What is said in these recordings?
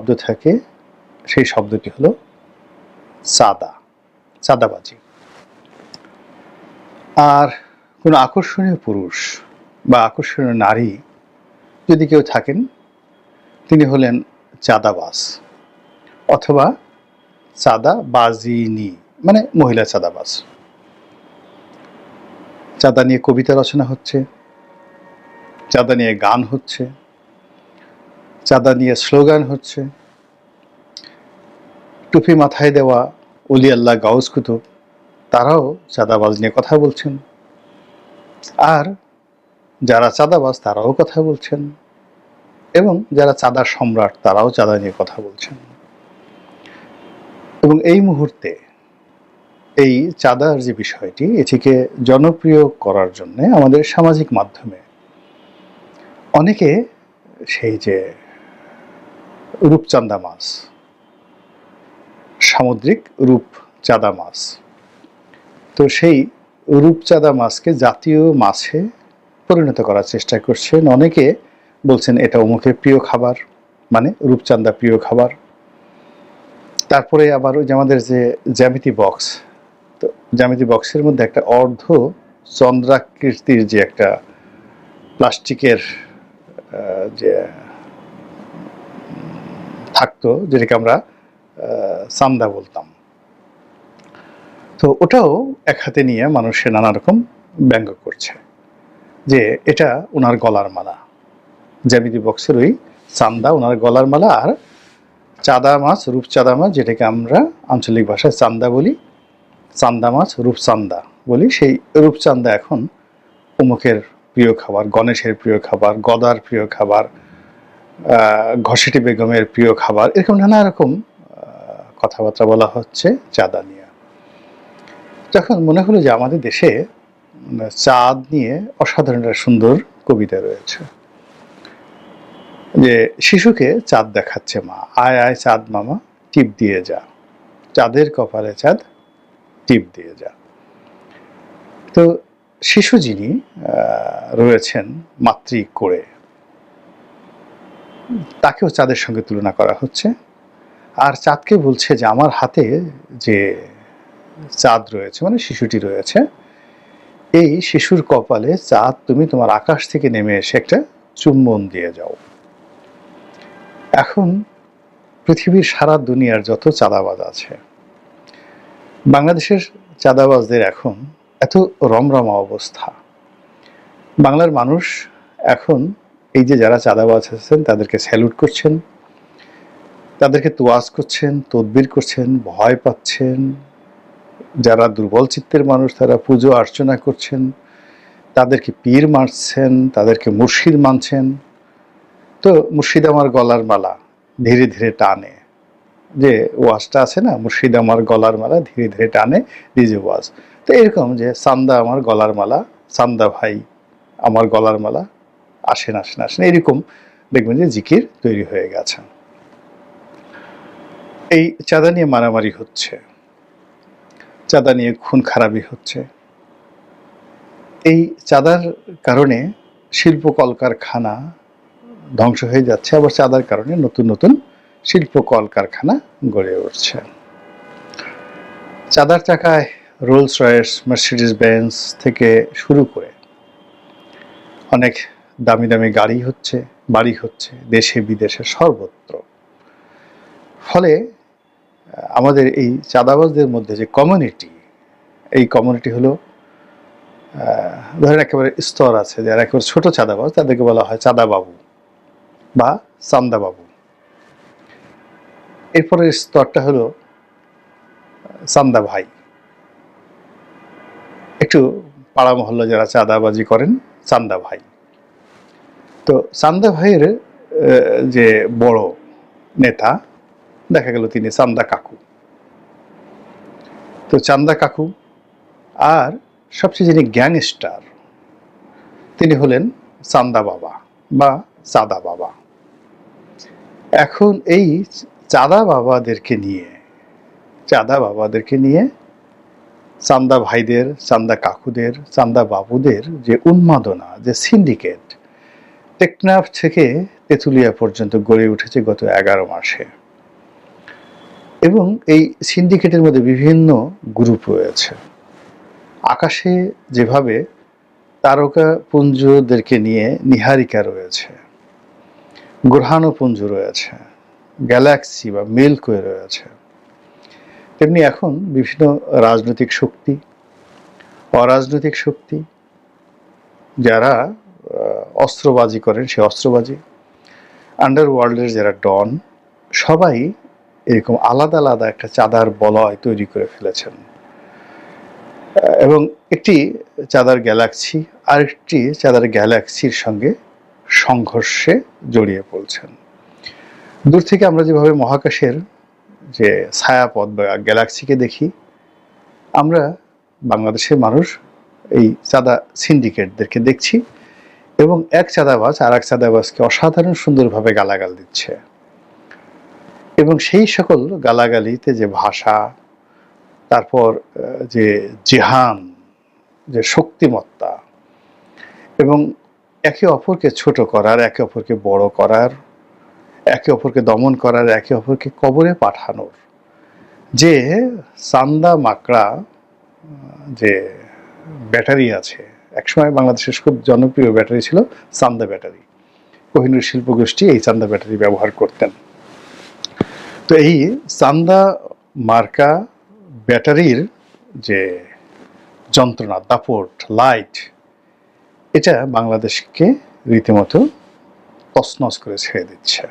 শব্দ থাকে, সেই শব্দটি হলো চাঁদাবাজি। আর কোনো আকর্ষণীয় পুরুষ বা আকর্ষণীয় নারী যদি কেউ থাকেন, তিনি হলেন চাঁদাবাজ অথবা চাঁদাবাজিনী, মানে মহিলা চাঁদাবাজ। চাঁদা নিয়ে কবিতা রচনা হচ্ছে, চাঁদা নিয়ে গান হচ্ছে, চাঁদা নিয়ে স্লোগান হচ্ছে। টুপি মাথায় দেওয়া অলি আল্লাহ গাউস কুতুব, তারাও চাঁদাবাজ নিয়ে কথা বলছেন। আর যারা চাঁদাবাজ তারাও কথা বলছেন, এবং যারা চাঁদার সম্রাট তারাও চাঁদা নিয়ে কথা বলছেন। এবং এই মুহূর্তে এই চাঁদার যে বিষয়টি, এটিকে জনপ্রিয় করার জন্য আমাদের সামাজিক মাধ্যমে অনেকে সেই যে রূপচাঁদা মাছ, সামুদ্রিক রূপচাঁদা মাছ, তো সেই রূপচাঁদা মাছকে জাতীয় মাছে পরিণত করার চেষ্টা করছেন। অনেকে বলছেন এটা অমুকের প্রিয় খাবার, মানে রূপচাঁদা প্রিয় খাবার। তারপরে আবার ওই যে আমাদের যে জ্যামিতি বক্স, তো জ্যামিতি বক্সের মধ্যে একটা অর্ধ চন্দ্রাকৃতির যে একটা প্লাস্টিকের যে থাকতো, যেটাকে আমরা চান্দা বলতাম, তো ওটাও এক হাতে নিয়ে মানুষে নানা রকম ব্যঙ্গ করছে যে এটা ওনার গলার মালা। জ্যামিতি বক্সের ওই চান্দা ওনার গলার মালা। আর চাঁদা মাছ, রূপচাঁদা মাছ, যেটাকে আমরা আঞ্চলিক ভাষায় চান্দা বলি, চান্দা মাছ, রূপচান্দা বলি, সেই রূপচান্দা এখন অমুকের প্রিয় খাবার, গণেশের প্রিয় খাবার, গদার প্রিয় খাবার, ঘসেটি বেগমের প্রিয় খাবার, এরকম নানা রকম কথাবার্তা বলা হচ্ছে চাঁদা নিয়ে। যখন মনে হলো যে আমাদের দেশে চাঁদ নিয়ে অসাধারণ একটা সুন্দর কবিতা রয়েছে, যে শিশুকে চাঁদ দেখাচ্ছে মা, আয় আয় চাঁদ মামা টিপ দিয়ে যা, চাঁদের কপালে চাঁদ টিপ দিয়ে যা। তো শিশু যিনি রয়েছেন মাতৃ করে, তাকেও চাঁদের সঙ্গে তুলনা করা হচ্ছে। আর চাঁদকে বলছে যে আমার হাতে যে চাঁদ রয়েছে, মানে শিশুটি রয়েছে, এই শিশুর কপালে চাঁদ তুমি তোমার আকাশ থেকে নেমে এসে একটা চুম্বন দিয়ে যাও। এখন পৃথিবীর সারা দুনিয়ার যত চাঁদাবাজ আছে, বাংলাদেশের চাঁদাবাজদের এখন এত রমরমা অবস্থা। বাংলার মানুষ এখন এই যে যারা চাঁদাবাজ আছেন তাদেরকে স্যালুট করছেন, তাদেরকে তোয়াজ করছেন, তদবির করছেন, ভয় পাচ্ছেন। যারা দুর্বল চিত্তের মানুষ তারা পুজো অর্চনা করছেন, তাদেরকে পীর মানছেন, তাদেরকে মুর্শিদ মানছেন। তো মুর্শিদ আমার গলার মালা ধীরে ধীরে টানে, যে ওয়াজটা আছে না, মুর্শিদ আমার গলার মালা ধীরে ধীরে টানে ডিজে ওয়াজ। তো এরকম যে চান্দা আমার গলার মালা, চান্দা ভাই আমার গলার মালা, আসেন আসেন আসেন, এরকম দেখবেন যে জিকির তৈরি হয়ে গেছে। এই চাঁদা নিয়ে মারামারি হচ্ছে, চাঁদা নিয়ে খুন খারাপি হচ্ছে। এই চাঁদার কারণে শিল্প কলকারখানা ধ্বংস হয়ে যাচ্ছে, আবার চাঁদার কারণে নতুন নতুন শিল্প কলকারখানা গড়ে উঠছে। চাঁদার টাকায় রোলস রয়েস, মার্সিডিজ বেঞ্জ থেকে শুরু করে অনেক দামি দামি গাড়ি হচ্ছে, বাড়ি হচ্ছে দেশে বিদেশে সর্বত্র। ফলে আমাদের এই চাঁদাবাজদের মধ্যে যে কমিউনিটি, এই কমিউনিটি হলো ধরেন একেবারে স্তর আছে, যারা একেবারে ছোট চাঁদাবাজ তাদেরকে বলা হয় চাঁদাবাবু বা চান্দাবাবু। এরপরের স্তরটা হলো চান্দা ভাই। একটু পাড়া মহল্লা যারা চাঁদাবাজি করেন, চান্দা ভাই। তো চান্দা ভাইয়ের যে বড় নেতা দেখা গেল তিনি চান্দা কাকু। তো চান্দা কাকু, আর সবচেয়ে যিনি গ্যাংস্টার তিনি হলেন চান্দা বাবা বা চাঁদা বাবা। এখন এই চাঁদা বাবাদেরকে নিয়ে চান্দা ভাইদের, চান্দা কাকুদের, চান্দা বাবুদের যে উন্মাদনা, যে সিন্ডিকেট, টেকনাফ থেকে তেঁতুলিয়া পর্যন্ত গড়ে উঠেছে গত 11 মাসে, এবং এই সিন্ডিকেটের মধ্যে বিভিন্ন গ্রুপ রয়েছে। আকাশে যেভাবে তারকাপুঞ্জদেরকে নিয়ে নীহারিকা রয়েছে, গ্রহাণুপুঞ্জ রয়েছে, গ্যালাক্সি বা মিল্কওয়ে রয়েছে, তেমনি এখন বিভিন্ন রাজনৈতিক শক্তি, অরাজনৈতিক শক্তি, যারা অস্ত্রবাজি করেন সে অস্ত্রবাজি, আন্ডারওয়ার্ল্ডের যারা ডন, সবাই এরকম আলাদা আলাদা একটা চাঁদার বলয় তৈরি করে ফেলেছেন। এবং একটি চাঁদার গ্যালাক্সি আরেকটি চাঁদার গ্যালাক্সির সঙ্গে সংঘর্ষে জড়িয়ে পড়ছেন। দূর থেকে আমরা যেভাবে মহাকাশের যে ছায়াপথ বা গ্যালাক্সিকে দেখি, আমরা বাংলাদেশের মানুষ এই চাঁদা সিন্ডিকেটদেরকে দেখছি, এবং এক চাঁদাবাজ আর এক চাঁদাবাজকে অসাধারণ সুন্দরভাবে গালাগাল দিচ্ছে। এবং সেই সকল গালাগালিতে যে ভাষা, তারপর যে জেহান, যে শক্তিমত্তা, এবং একে অপরকে ছোট করার, একে অপরকে বড় করার, একে অপরকে দমন করার, একে অপরকে কবরে পাঠানোর যে চান্দা মাকড়া যে ব্যাটারি আছে, একসময় বাংলাদেশের খুব জনপ্রিয় ব্যাটারি ছিল চান্দা ব্যাটারি। কোহিনূর শিল্পগোষ্ঠী এই চান্দা ব্যাটারি ব্যবহার করতেন। তো এই চান্দা মার্কা ব্যাটারির যে যন্ত্রণা, দাপট, লাইট, এটা বাংলাদেশকে রীতিমতো তছনছ করে ছেড়ে দিচ্ছে।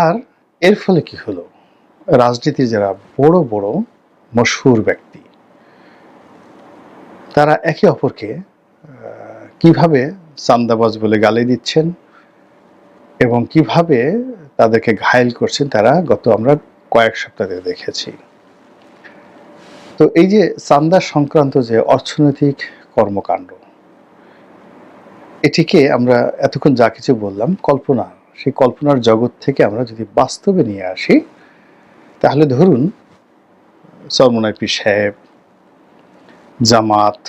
আর এর ফলে কি হলো, রাজনীতির যারা বড় বড় মশহুর ব্যক্তি, তারা একে অপরকে কিভাবে চান্দাবাজ বলে গালি দিচ্ছেন এবং কিভাবে তাদেরকে ঘায়েল করছেন, তারা গত আমরা কয়েক সপ্তাহ ধরে দেখেছি। তো এই যে চান্দা সংক্রান্ত যে অর্থনৈতিক কর্মকাণ্ড, এটিকে আমরা এতক্ষণ যা কিছু বললাম কল্পনা, সেই কল্পনার জগৎ থেকে আমরা যদি বাস্তবে নিয়ে আসি, তাহলে ধরুন চরমোনাই পীর সাহেব, জামাত,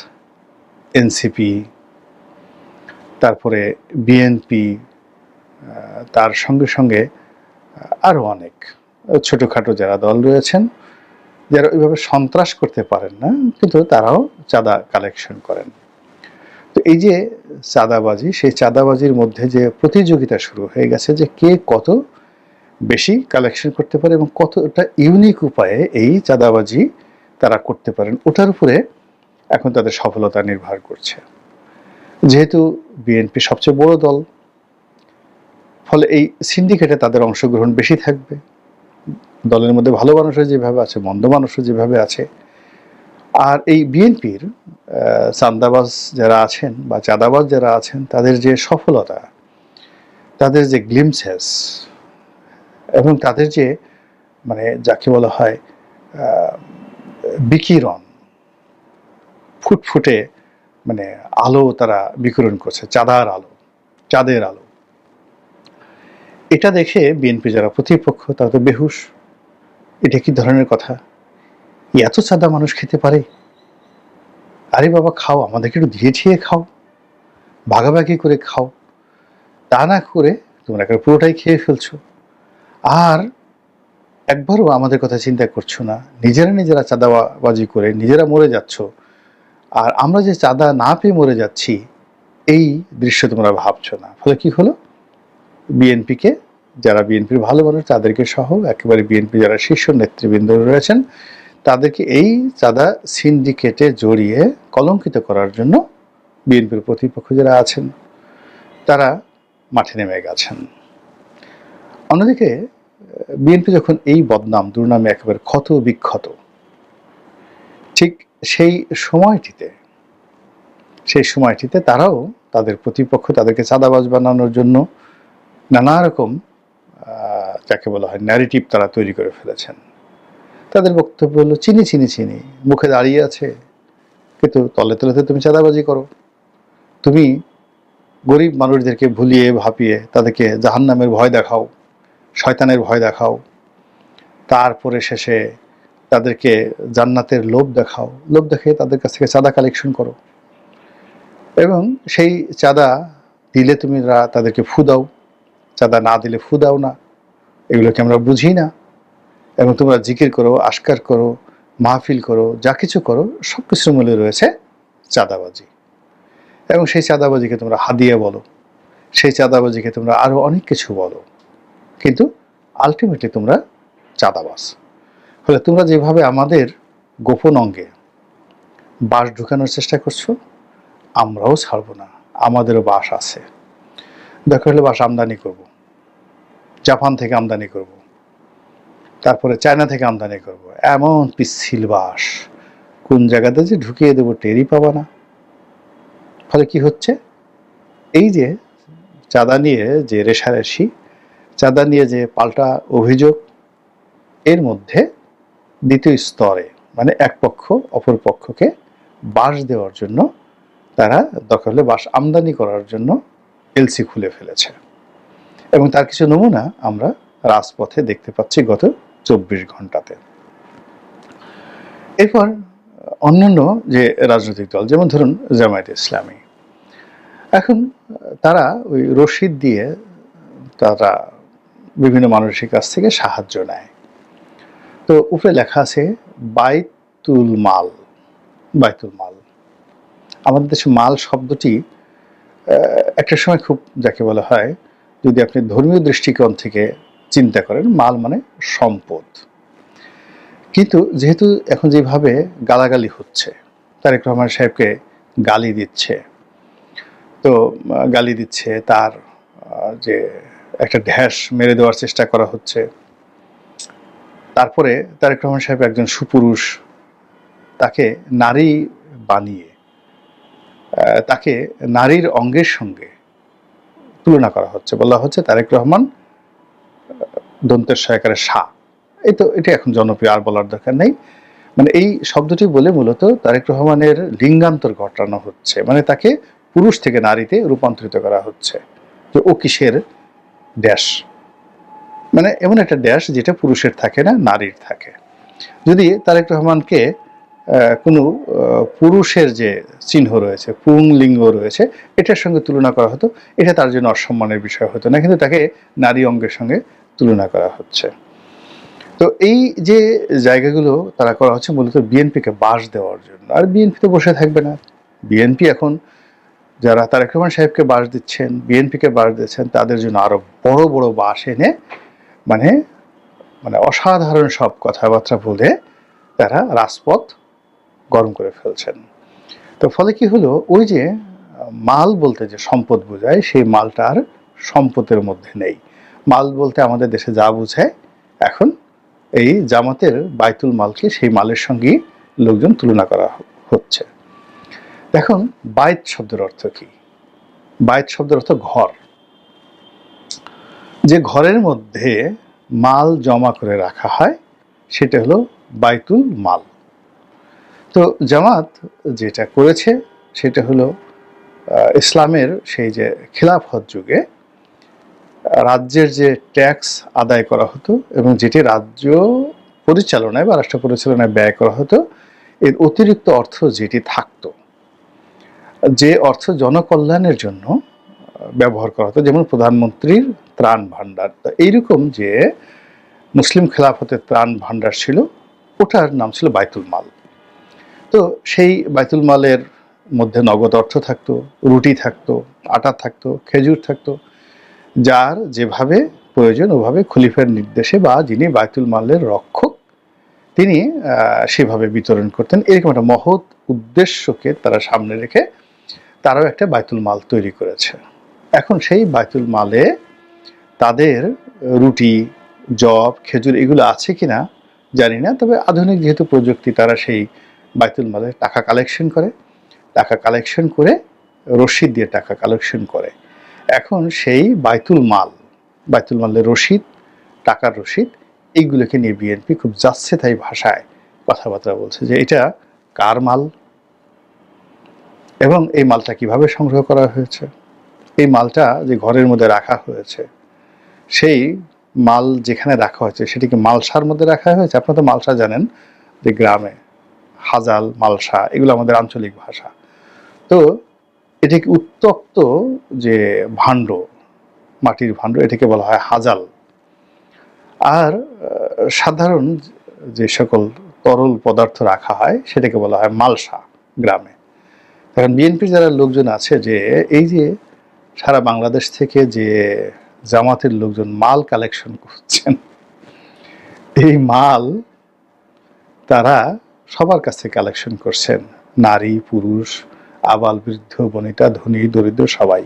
এনসিপি, তারপরে বিএনপি, তার সঙ্গে সঙ্গে আরও অনেক ছোটোখাটো যারা দল রয়েছেন, যারা ওইভাবে সন্ত্রাস করতে পারেন না, কিন্তু তারাও চাঁদা কালেকশন করেন। তো এই যে চাঁদাবাজি, সেই চাঁদাবাজির মধ্যে যে প্রতিযোগিতা শুরু হয়ে গেছে যে কে কত বেশি কালেকশন করতে পারে এবং কতটা ইউনিক উপায়ে এই চাঁদাবাজি তারা করতে পারেন, ওটার উপরে এখন তাদের সফলতা নির্ভর করছে। যেহেতু বিএনপি সবচেয়ে বড় দল, ফলে এই সিন্ডিকেটে তাদের অংশগ্রহণ বেশি থাকবে। দলের মধ্যে ভালো মানুষও যেভাবে আছে, মন্দ মানুষও যেভাবে আছে। আর এই বিএনপির চাঁদাবাজ যারা আছেন বা চাঁদাবাজ যারা আছেন, তাদের যে সফলতা, তাদের যে গ্লিমসেস, এবং তাদের যে মানে যাকে বলা হয় বিকিরণ, ফুটফুটে মানে আলো তারা বিকিরণ করছে, চাঁদার আলো, চাঁদের আলো, এটা দেখে বিএনপি যারা প্রতিপক্ষ তারা তো বেহুশ। এটা কি ধরনের কথা? এত চাঁদা মানুষ খেতে পারে? আরে বাবা খাও, আমাদেরকে একটু দিয়ে ছিয়ে খাও, ভাগাভাগি করে খাও। তা না করে তোমরা পুরোটাই খেয়ে ফেলছো, আর একবারও আমাদের কথা চিন্তা করছো না। নিজেরা চাঁদাবাজি করে নিজেরা মরে যাচ্ছ, আর আমরা যে চাঁদা না পেয়ে মরে যাচ্ছি, এই দৃশ্য তোমরা ভাবছো না। ফলে কি হলো, বিএনপিকে, যারা বিএনপির ভালো মানুষ তাদেরকে সহ একেবারে বিএনপি যারা শীর্ষ নেতৃবৃন্দ রয়েছেন, তাদেরকে এই চাঁদা সিন্ডিকেটে জড়িয়ে কলঙ্কিত করার জন্য বিএনপির প্রতিপক্ষ যারা আছেন তারা মাঠে নেমে গেছেন। অন্যদিকে বিএনপি যখন এই বদনাম দুর্নামে একেবারে ক্ষত বিক্ষত, ঠিক সেই সময়টিতে তারাও তাদের প্রতিপক্ষ তাদেরকে চাঁদাবাজ বানানোর জন্য নানা রকম যাকে বলা হয় ন্যারেটিভ তারা তৈরি করে ফেলেছেন। তাদের বক্তব্য হলো চিনি চিনি চিনি, মুখে দাঁড়িয়ে আছে, কিন্তু তলে তলে তুমি চাঁদাবাজি করো। তুমি গরিব মানুষদেরকে ভুলিয়ে ভাপিয়ে তাদেরকে জাহান্নামের ভয় দেখাও, শয়তানের ভয় দেখাও, তারপরে শেষে তাদেরকে জান্নাতের লোভ দেখাও, লোভ দেখে তাদের কাছ থেকে চাঁদা কালেকশন করো, এবং সেই চাঁদা দিলে তুমি তাদেরকে ফু দাও, চাঁদা না দিলে ফু দাও না, এগুলোকে আমরা বুঝি না। এবং তোমরা জিকির করো, আস্কার করো, মাহফিল করো, যা কিছু করো, সব কিছুর মূলে রয়েছে চাঁদাবাজি। এবং সেই চাঁদাবাজিকে তোমরা হাদিয়া বলো, সেই চাঁদাবাজিকে তোমরা আরও অনেক কিছু বলো, কিন্তু আলটিমেটলি তোমরা চাঁদাবাজ। ফলে তোমরা যেভাবে আমাদের গোপন অঙ্গে বাঁশ ঢুকানোর চেষ্টা করছো, আমরাও ছাড়ব না, আমাদেরও বাঁশ আছে। দরকার হলে বাঁশ আমদানি করব, জাপান থেকে আমদানি করব, তারপরে চায়না থেকে আমদানি করব। এমন পিচ্ছিল বাঁশ কোন জায়গাতে যে ঢুকিয়ে দেবো টেরই পাবা না। ফলে কি হচ্ছে, এই যে চাঁদা নিয়ে যে রেশারেশি, চাঁদা নিয়ে যে পাল্টা অভিযোগ, এর মধ্যে দ্বিতীয় স্তরে মানে এক পক্ষ অপর পক্ষকে বাঁশ দেওয়ার জন্য তারা দরকার হলে বাঁশ আমদানি করার জন্য এলসি খুলে ফেলেছে। এবং তার কিছু নমুনা আমরা রাজপথে দেখতে পাচ্ছি গত 24 ঘন্টাতে। এরপর অন্যান্য যে রাজনৈতিক দল, যেমন ধরুন জামায়াতে ইসলামী, এখন তারা ওই রশিদ দিয়ে তারা বিভিন্ন মানুষের কাছ থেকে সাহায্য নেয়। তো উপরে লেখা আছে বাইতুল মাল। বাইতুল মাল, আমাদের দেশে মাল শব্দটি একটা সময় খুব যাকে বলা হয়, যদি আপনি ধর্মীয় দৃষ্টিকোণ থেকে চিন্তা করেন, মাল মানে সম্পদ। কিন্তু যেহেতু এখন যেভাবে গালাগালি হচ্ছে, তারেক রহমান সাহেবকে গালি দিচ্ছে, তো গালি দিচ্ছে, তার যে একটা ঢ্যাস মেরে দেওয়ার চেষ্টা করা হচ্ছে। তারপরে তারেক রহমান সাহেব একজন সুপুরুষ, তাকে নারী বানিয়ে তাকে নারীর অঙ্গের সঙ্গে তুলনা করা হচ্ছে, বলা হচ্ছে তারেক রহমান দন্তের সহায়কারে সা। এই তো এটা এখন জনপ্রিয়, আর বলার দরকার নেই। মানে এই শব্দটি বলে মূলত তারেক রহমানের লিঙ্গান্তর ঘটানো হচ্ছে, মানে তাকে পুরুষ থেকে নারীতে রূপান্তরিত করা হচ্ছে। যে ও কিসের ড্যাশ, মানে এমন একটা ড্যাশ যেটা পুরুষের থাকে না, নারীর থাকে। যদি তারেক রহমানকে কোনো পুরুষের যে চিহ্ন রয়েছে, পুংলিঙ্গ রয়েছে, এটার সঙ্গে তুলনা করা হতো, এটা তার জন্য অসম্মানের বিষয় হতো না, কিন্তু তাকে নারী অঙ্গের সঙ্গে তুলনা করা হচ্ছে। তো এই যে জায়গাগুলো তারা করা হচ্ছে মূলত বিএনপিকে বাঁশ দেওয়ার জন্য। আর বিএনপি তো বসে থাকবে না। বিএনপি এখন যারা তারেক রহমান সাহেবকে বাঁশ দিচ্ছেন, বিএনপিকে বাঁশ দিচ্ছেন, তাদের জন্য আরো বড় বড় বাঁশ এনে মানে মানে অসাধারণ সব কথাবার্তা বলে তারা রাজপথ গরম করে ফেলছেন। তো ফলে কি হলো, ওই যে মাল বলতে যে সম্পদ বোঝায়, সেই মালটা আর সম্পদের মধ্যে নেই। মাল বলতে আমাদের দেশে যা বোঝায়, এখন এই জামাতের বাইতুল মালকে সেই মালের সঙ্গেই লোকজন তুলনা করা হচ্ছে। এখন বাইত শব্দের অর্থ কি? বাইত শব্দের অর্থ ঘর। যে ঘরের মধ্যে মাল জমা করে রাখা হয় সেটা হলো বাইতুল মাল। তো জামাত যেটা করেছে সেটা হলো ইসলামের সেই যে খিলাফত যুগে রাজ্যের যে ট্যাক্স আদায় করা হতো এবং যেটি রাজ্য পরিচালনায় বা রাষ্ট্র পরিচালনায় ব্যয় করা হতো, এর অতিরিক্ত অর্থ যেটি থাকতো, যে অর্থ জনকল্যাণের জন্য ব্যবহার করা হতো, যেমন প্রধানমন্ত্রীর ত্রাণ ভাণ্ডার, এইরকম যে মুসলিম খেলাফতের ত্রাণ ভাণ্ডার ছিল, ওটার নাম ছিল বাইতুল মাল। তো সেই বাইতুল মালের মধ্যে নগদ অর্থ থাকতো, রুটি থাকতো, আটা থাকতো, খেজুর থাকতো, যার যেভাবে প্রয়োজন ওভাবে খলিফার নির্দেশে বা যিনি বাইতুল মালের রক্ষক তিনি সেভাবে বিতরণ করতেন। এরকম একটা মহৎ উদ্দেশ্যকে তারা সামনে রেখে তারাও একটা বাইতুল মাল তৈরি করেছে। এখন সেই বাইতুল মালে তাদের রুটি, জব, খেজুর এগুলো আছে কিনা জানি না, তবে আধুনিক যেহেতু প্রযুক্তি, তারা সেই বাইতুল মালে টাকা কালেকশন করে, টাকা কালেকশন করে রসিদ দিয়ে টাকা কালেকশন করে। এখন সেই বাইতুল মালের রসিদ, টাকার রসিদ, এইগুলোকে নিয়ে বিএনপি খুব যাচ্ছে তাই ভাষায় কথাবার্তা বলছে যে এটা কার মাল এবং এই মালটা কিভাবে সংগ্রহ করা হয়েছে। এই মালটা যে ঘরের মধ্যে রাখা হয়েছে, সেই মাল যেখানে রাখা হয়েছে সেটি কি মালসার মধ্যে রাখা হয়েছে? আপনারা তো মালসা জানেন, যে গ্রামে হাজাল, মালসা, এগুলো আমাদের আঞ্চলিক ভাষা। তো এটাকে উত্তপ্ত যে ভাণ্ড, মাটির ভাণ্ড, এটাকে বলা হয় হাজাল। আর সাধারণ যে সকল তরল পদার্থ রাখা হয় সেটাকে বলা হয় মালসা গ্রামে। এখন বিএনপির যারা লোকজন আছে, যে এই যে সারা বাংলাদেশ থেকে যে জামাতের লোকজন মাল কালেকশন করছেন, এই মাল তারা সবার কাছ থেকে কালেকশন করছেন, নারী পুরুষ, আবাল বৃদ্ধ বনিতা, ধনী দরিদ্র সবাই।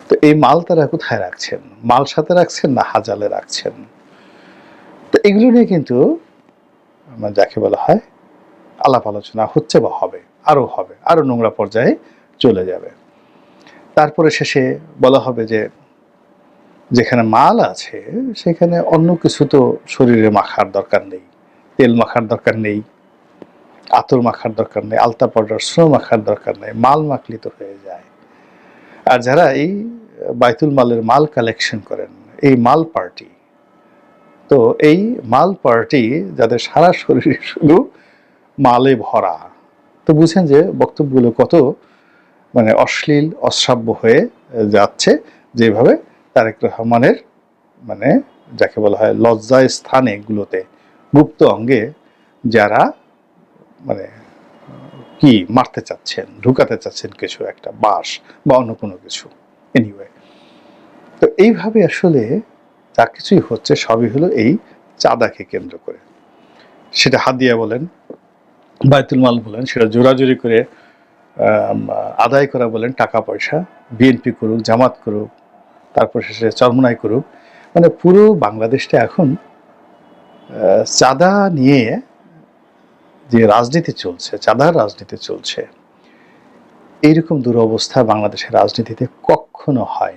তো এই মাল তারা কোথায় রাখছেন? মাল সাথে রাখছেন না হাজালে রাখছেন? তো এগুলো নিয়ে কিন্তু যাকে বলা হয় আলাপ আলোচনা হচ্ছে বা হবে, আরো নোংরা পর্যায়ে চলে যাবে। তারপরে শেষে বলা হবে যে যেখানে মাল আছে সেখানে অন্য কিছু তো শরীরে মাখার দরকার নেই, তেল মাখার দরকার নেই, আতর মাখার দরকার নেই, আলতা পাউডার স্নো মাখার দরকার নেই, মাল মাখলি তো হয়ে যায়। আর যারা এই বাইতুল মালের মাল কালেকশন করেন, এই মাল পার্টি, তো এই মাল পার্টি যাদের সারা শরীরে শুধু মালে ভরা, তো বুঝেন যে বক্তব্যগুলো কত অশ্লীল অশ্রাব্য হয়ে যাচ্ছে, যেভাবে তারেক রহমানের যাকে বলা হয় লজ্জায় স্থানে গুলোতে গুপ্ত অঙ্গে যারা কি মারতে চাচ্ছেন, ঢুকাতে চাচ্ছেন কিছু একটা বাস বা অন্য কোনো কিছু। এনিওয়ে, তো এইভাবে আসলে যা কিছুই হচ্ছে সবই হলো এই চাঁদাকে কেন্দ্র করে। সেটা হাদিয়া বলেন, বাইতুল মাল বলেন, সেটা জোরাজুরি করে আদায় করা বলেন, টাকা পয়সা বিএনপি করুক, জামাত করুক, তারপর শেষে চরমোনাই করুক, পুরো বাংলাদেশটা এখন চাঁদা নিয়ে যে রাজনীতি চলছে, চাঁদার রাজনীতি চলছে, এইরকম দুরবস্থা বাংলাদেশের রাজনীতিতে কখনো হয়